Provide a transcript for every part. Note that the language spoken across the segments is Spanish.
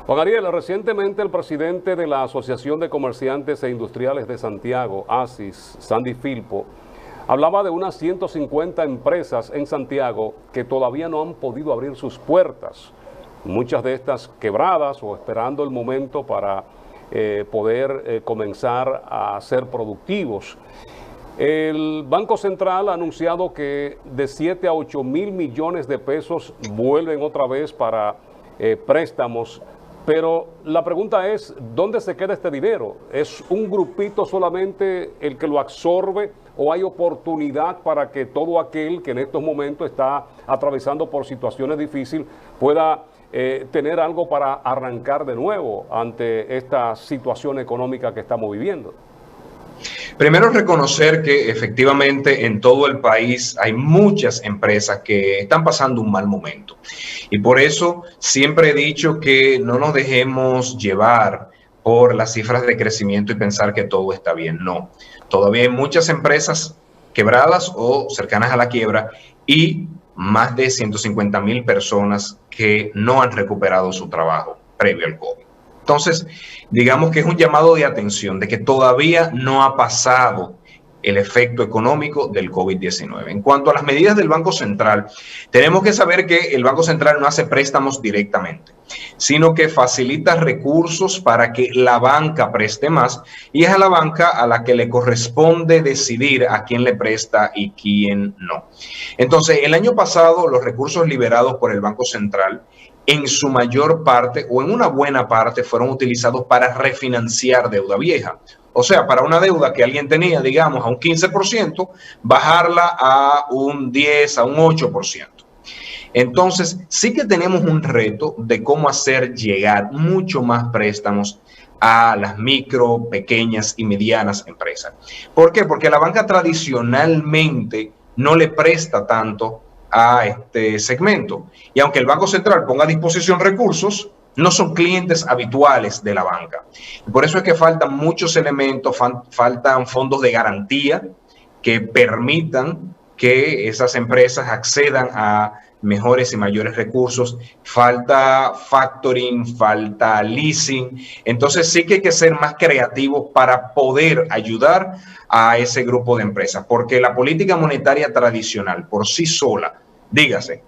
Juan Ariel, recientemente el presidente de la Asociación de Comerciantes e Industriales de Santiago, ACIS, Sandy Filpo, hablaba de unas 150 empresas en Santiago que todavía no han podido abrir sus puertas, muchas de estas quebradas o esperando el momento para poder comenzar a ser productivos. El Banco Central ha anunciado que de 7 a 8 mil millones de pesos vuelven otra vez para préstamos. Pero la pregunta es, ¿dónde se queda este dinero? ¿Es un grupito solamente el que lo absorbe o hay oportunidad para que todo aquel que en estos momentos está atravesando por situaciones difíciles pueda tener algo para arrancar de nuevo ante esta situación económica que estamos viviendo? Primero, reconocer que efectivamente en todo el país hay muchas empresas que están pasando un mal momento. Y por eso siempre he dicho que no nos dejemos llevar por las cifras de crecimiento y pensar que todo está bien. No, todavía hay muchas empresas quebradas o cercanas a la quiebra y más de 150,000 personas que no han recuperado su trabajo previo al COVID. Entonces, digamos que es un llamado de atención de que todavía no ha pasado el efecto económico del COVID-19. En cuanto a las medidas del Banco Central, tenemos que saber que el Banco Central no hace préstamos directamente, sino que facilita recursos para que la banca preste más, y es a la banca a la que le corresponde decidir a quién le presta y quién no. Entonces, el año pasado, los recursos liberados por el Banco Central en su mayor parte o en una buena parte fueron utilizados para refinanciar deuda vieja. O sea, para una deuda que alguien tenía, digamos, a un 15%, bajarla a un 10, a un 8%. Entonces, sí que tenemos un reto de cómo hacer llegar mucho más préstamos a las micro, pequeñas y medianas empresas. ¿Por qué? Porque la banca tradicionalmente no le presta tanto a este segmento. Y aunque el Banco Central ponga a disposición recursos, no son clientes habituales de la banca. Y por eso es que faltan muchos elementos, faltan fondos de garantía que permitan que esas empresas accedan a mejores y mayores recursos, falta factoring, falta leasing. Entonces sí que hay que ser más creativos para poder ayudar a ese grupo de empresas, porque la política monetaria tradicional por sí sola, dígase,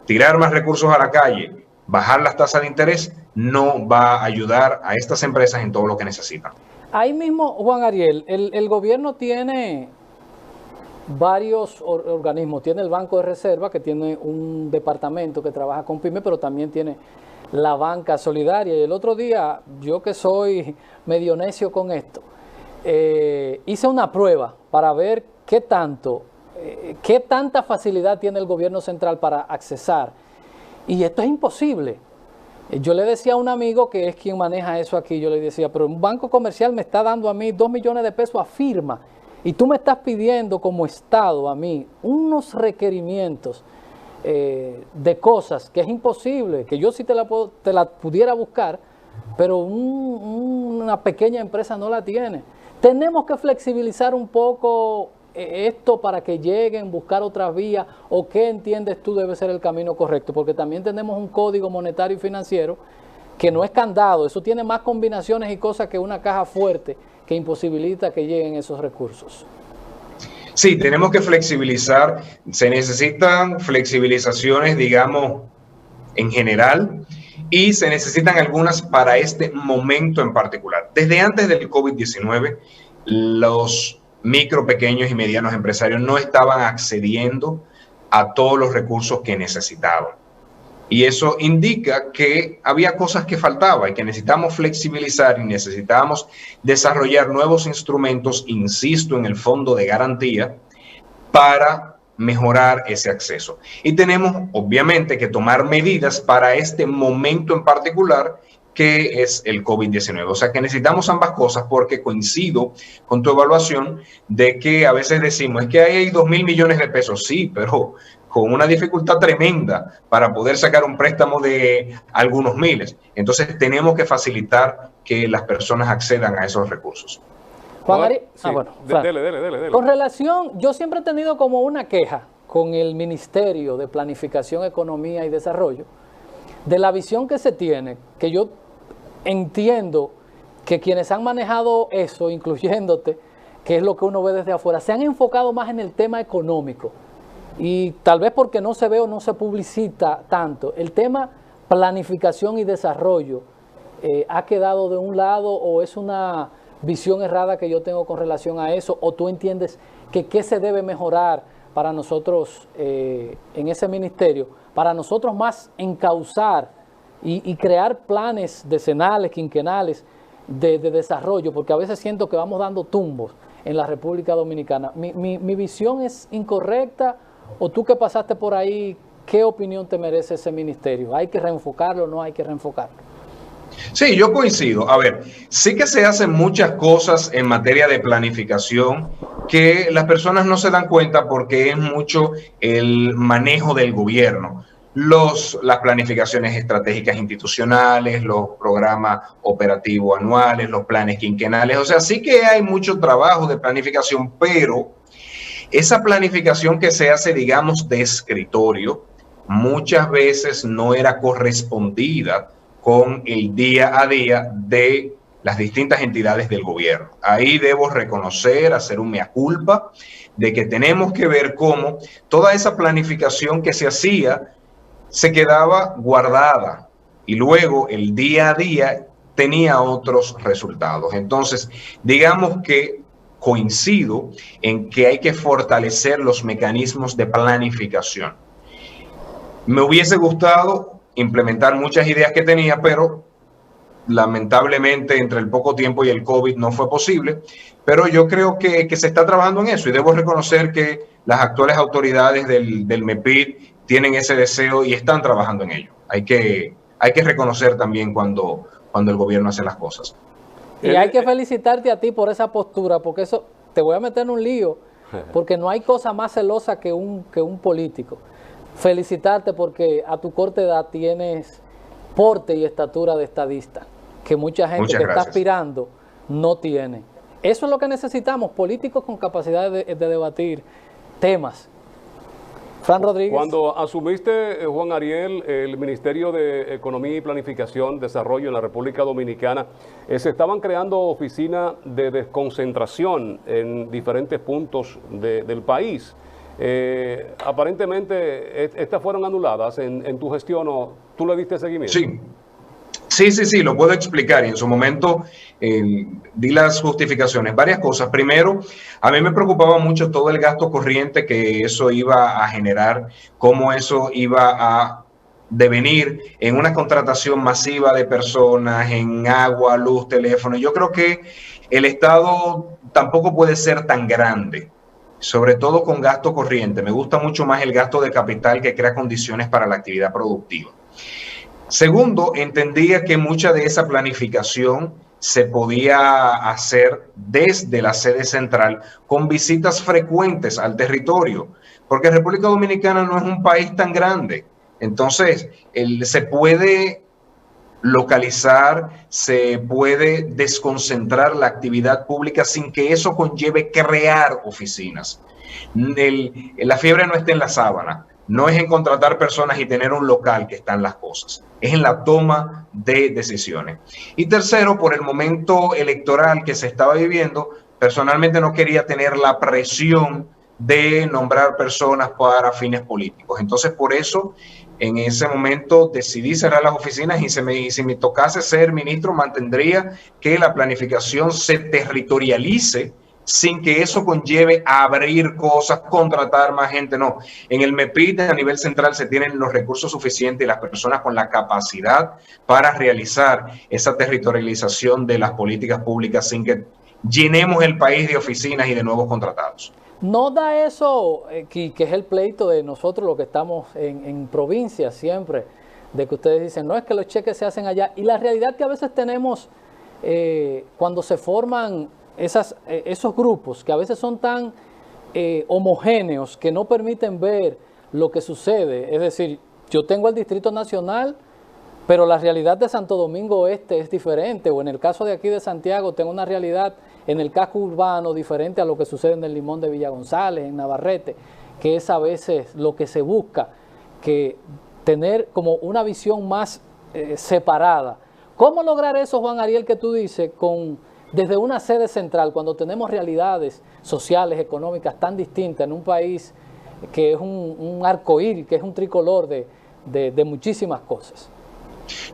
tirar más recursos a la calle, bajar las tasas de interés, no va a ayudar a estas empresas en todo lo que necesitan. Ahí mismo, Juan Ariel, el gobierno tiene varios organismos. Tiene el Banco de Reserva, que tiene un departamento que trabaja con pymes, pero también tiene la banca solidaria. Y el otro día, yo que soy medio necio con esto, hice una prueba para ver qué tanta facilidad tiene el gobierno central para accesar. Y esto es imposible. Yo le decía a un amigo que es quien maneja eso aquí, yo le decía, pero un banco comercial me está dando a mí 2 millones de pesos a firma y tú me estás pidiendo como Estado a mí unos requerimientos de cosas que es imposible, que yo sí te la pudiera buscar, pero una pequeña empresa no la tiene. Tenemos que flexibilizar un poco esto para que lleguen, buscar otras vías, o qué entiendes tú debe ser el camino correcto, porque también tenemos un código monetario y financiero que no es candado, eso tiene más combinaciones y cosas que una caja fuerte que imposibilita que lleguen esos recursos. Sí, tenemos que flexibilizar, se necesitan flexibilizaciones, digamos, en general, y se necesitan algunas para este momento en particular. Desde antes del COVID-19, los micro, pequeños y medianos empresarios no estaban accediendo a todos los recursos que necesitaban. Y eso indica que había cosas que faltaban y que necesitamos flexibilizar y necesitábamos desarrollar nuevos instrumentos, insisto, en el fondo de garantía para mejorar ese acceso. Y tenemos, obviamente, que tomar medidas para este momento en particular, que es el COVID-19. O sea que necesitamos ambas cosas, porque coincido con tu evaluación de que a veces decimos, es que hay 2,000 millones de pesos. Sí, pero con una dificultad tremenda para poder sacar un préstamo de algunos miles. Entonces tenemos que facilitar que las personas accedan a esos recursos. Juan Ariel, sí, bueno, dele. Con relación, yo siempre he tenido como una queja con el Ministerio de Planificación, Economía y Desarrollo, de la visión que se tiene, que yo entiendo que quienes han manejado eso, incluyéndote, que es lo que uno ve desde afuera, se han enfocado más en el tema económico. Y tal vez porque no se ve o no se publicita tanto, el tema planificación y desarrollo ha quedado de un lado, o es una visión errada que yo tengo con relación a eso, o tú entiendes que qué se debe mejorar para nosotros en ese ministerio, para nosotros más encauzar y crear planes decenales, quinquenales de desarrollo, porque a veces siento que vamos dando tumbos en la República Dominicana. ¿Mi visión es incorrecta, o tú que pasaste por ahí, qué opinión te merece ese ministerio? ¿Hay que reenfocarlo o no hay que reenfocarlo? Sí, yo coincido. A ver, sí que se hacen muchas cosas en materia de planificación que las personas no se dan cuenta porque es mucho el manejo del gobierno. Las planificaciones estratégicas institucionales, los programas operativos anuales, los planes quinquenales. O sea, sí que hay mucho trabajo de planificación, pero esa planificación que se hace, digamos, de escritorio, muchas veces no era correspondida con el día a día de las distintas entidades del gobierno. Ahí debo reconocer, hacer un mea culpa, de que tenemos que ver cómo toda esa planificación que se hacía se quedaba guardada y luego el día a día tenía otros resultados. Entonces, digamos que coincido en que hay que fortalecer los mecanismos de planificación. Me hubiese gustado implementar muchas ideas que tenía, pero lamentablemente entre el poco tiempo y el COVID no fue posible, pero yo creo que se está trabajando en eso y debo reconocer que las actuales autoridades del MEPID tienen ese deseo y están trabajando en ello. Hay que reconocer también cuando el gobierno hace las cosas. Y hay que felicitarte a ti por esa postura, porque eso te voy a meter en un lío, porque no hay cosa más celosa que un político. Felicitarte porque a tu corta edad tienes porte y estatura de estadista, que mucha gente que está aspirando no tiene. Eso es lo que necesitamos, políticos con capacidad de debatir temas. Fran Rodríguez. Cuando asumiste, Juan Ariel, el Ministerio de Economía y Planificación, Desarrollo en la República Dominicana, se estaban creando oficinas de desconcentración en diferentes puntos del país. Aparentemente, estas fueron anuladas en tu gestión, ¿o tú le diste seguimiento? Sí, lo puedo explicar y en su momento di las justificaciones, varias cosas. Primero, a mí me preocupaba mucho todo el gasto corriente que eso iba a generar, cómo eso iba a devenir en una contratación masiva de personas, en agua, luz, teléfono. Yo creo que el Estado tampoco puede ser tan grande, sobre todo con gasto corriente. Me gusta mucho más el gasto de capital que crea condiciones para la actividad productiva. Segundo, entendía que mucha de esa planificación se podía hacer desde la sede central con visitas frecuentes al territorio, porque República Dominicana no es un país tan grande. Entonces, se puede localizar, se puede desconcentrar la actividad pública sin que eso conlleve crear oficinas. La fiebre no está en la sábana. No es en contratar personas y tener un local que están las cosas, es en la toma de decisiones. Y tercero, por el momento electoral que se estaba viviendo, personalmente no quería tener la presión de nombrar personas para fines políticos. Entonces, por eso, en ese momento decidí cerrar las oficinas y si me tocase ser ministro, mantendría que la planificación se territorialice sin que eso conlleve a abrir cosas, contratar más gente, no. En el MEPID a nivel central se tienen los recursos suficientes y las personas con la capacidad para realizar esa territorialización de las políticas públicas sin que llenemos el país de oficinas y de nuevos contratados. ¿No da eso, que es el pleito de nosotros los que estamos en provincias siempre, de que ustedes dicen, no es que los cheques se hacen allá, y la realidad que a veces tenemos cuando se forman esos grupos que a veces son tan homogéneos que no permiten ver lo que sucede? Es decir, yo tengo el Distrito Nacional, pero la realidad de Santo Domingo Este es diferente, o en el caso de aquí de Santiago tengo una realidad en el casco urbano diferente a lo que sucede en el Limón de Villa González, en Navarrete, que es a veces lo que se busca, que tener como una visión más separada. ¿Cómo lograr eso, Juan Ariel, que tú dices, desde una sede central, cuando tenemos realidades sociales, económicas tan distintas en un país que es un arcoíris, que es un tricolor de muchísimas cosas?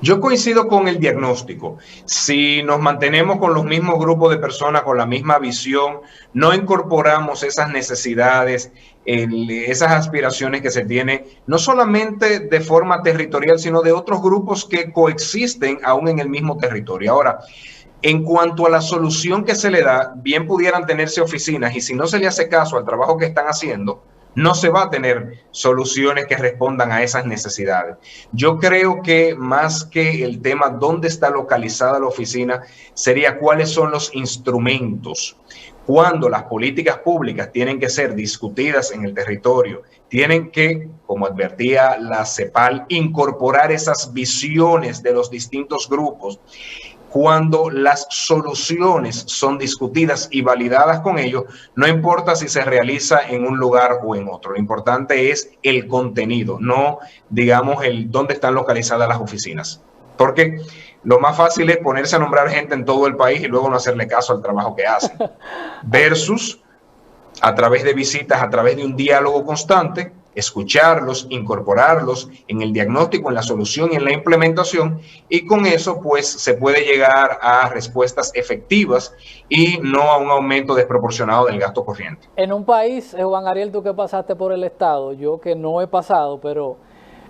Yo coincido con el diagnóstico. Si nos mantenemos con los mismos grupos de personas, con la misma visión, no incorporamos esas necesidades, esas aspiraciones que se tienen, no solamente de forma territorial, sino de otros grupos que coexisten aún en el mismo territorio. Ahora, en cuanto a la solución que se le da, bien pudieran tenerse oficinas, y si no se le hace caso al trabajo que están haciendo, no se va a tener soluciones que respondan a esas necesidades. Yo creo que más que el tema dónde está localizada la oficina, sería cuáles son los instrumentos. Cuando las políticas públicas tienen que ser discutidas en el territorio, tienen que, como advertía la CEPAL, incorporar esas visiones de los distintos grupos. Cuando las soluciones son discutidas y validadas con ellos, no importa si se realiza en un lugar o en otro. Lo importante es el contenido, no, digamos, el dónde están localizadas las oficinas. Porque lo más fácil es ponerse a nombrar gente en todo el país y luego no hacerle caso al trabajo que hacen. Versus a través de visitas, a través de un diálogo constante, escucharlos, incorporarlos en el diagnóstico, en la solución y en la implementación, y con eso pues se puede llegar a respuestas efectivas y no a un aumento desproporcionado del gasto corriente. En un país, Juan Ariel, tú que pasaste por el Estado, yo que no he pasado, pero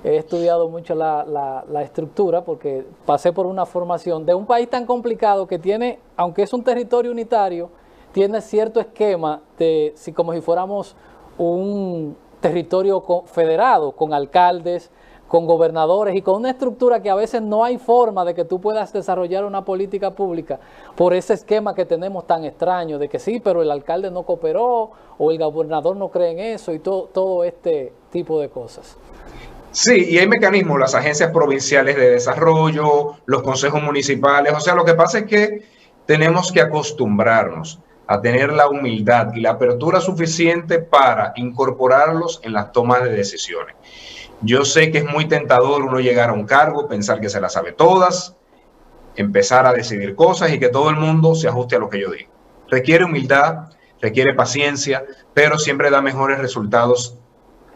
he estudiado mucho la estructura porque pasé por una formación de un país tan complicado que tiene, aunque es un territorio unitario, tiene cierto esquema de como si fuéramos un territorio federado, con alcaldes, con gobernadores y con una estructura que a veces no hay forma de que tú puedas desarrollar una política pública por ese esquema que tenemos tan extraño de que sí, pero el alcalde no cooperó o el gobernador no cree en eso y todo este tipo de cosas. Sí, y hay mecanismos, las agencias provinciales de desarrollo, los consejos municipales, o sea, lo que pasa es que tenemos que acostumbrarnos a tener la humildad y la apertura suficiente para incorporarlos en las tomas de decisiones. Yo sé que es muy tentador uno llegar a un cargo, pensar que se las sabe todas, empezar a decidir cosas y que todo el mundo se ajuste a lo que yo digo. Requiere humildad, requiere paciencia, pero siempre da mejores resultados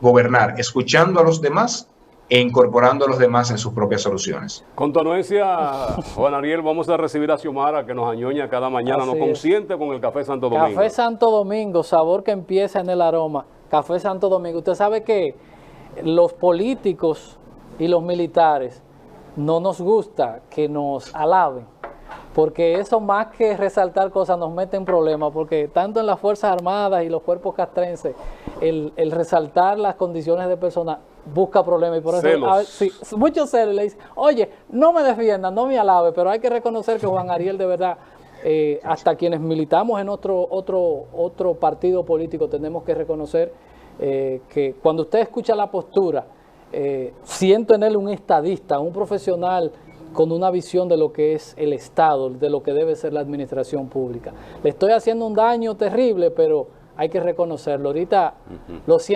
gobernar, escuchando a los demás e incorporando a los demás en sus propias soluciones. Con tu anuencia, Juan Ariel, vamos a recibir a Xiomara, que nos añoña cada mañana, nos consiente con el Café Santo Domingo. Café Santo Domingo, sabor que empieza en el aroma. Café Santo Domingo. Usted sabe que los políticos y los militares no nos gusta que nos alaben, porque eso más que resaltar cosas nos mete en problemas, porque tanto en las Fuerzas Armadas y los cuerpos castrenses, el resaltar las condiciones de personas busca problemas, y por eso sí, muchos celos le dicen, oye, no me defiendan, no me alabe, pero hay que reconocer que Juan Ariel de verdad, hasta quienes militamos en otro partido político, tenemos que reconocer que cuando usted escucha la postura, siento en él un estadista, un profesional con una visión de lo que es el Estado, de lo que debe ser la administración pública. Le estoy haciendo un daño terrible, pero hay que reconocerlo. Ahorita lo siento.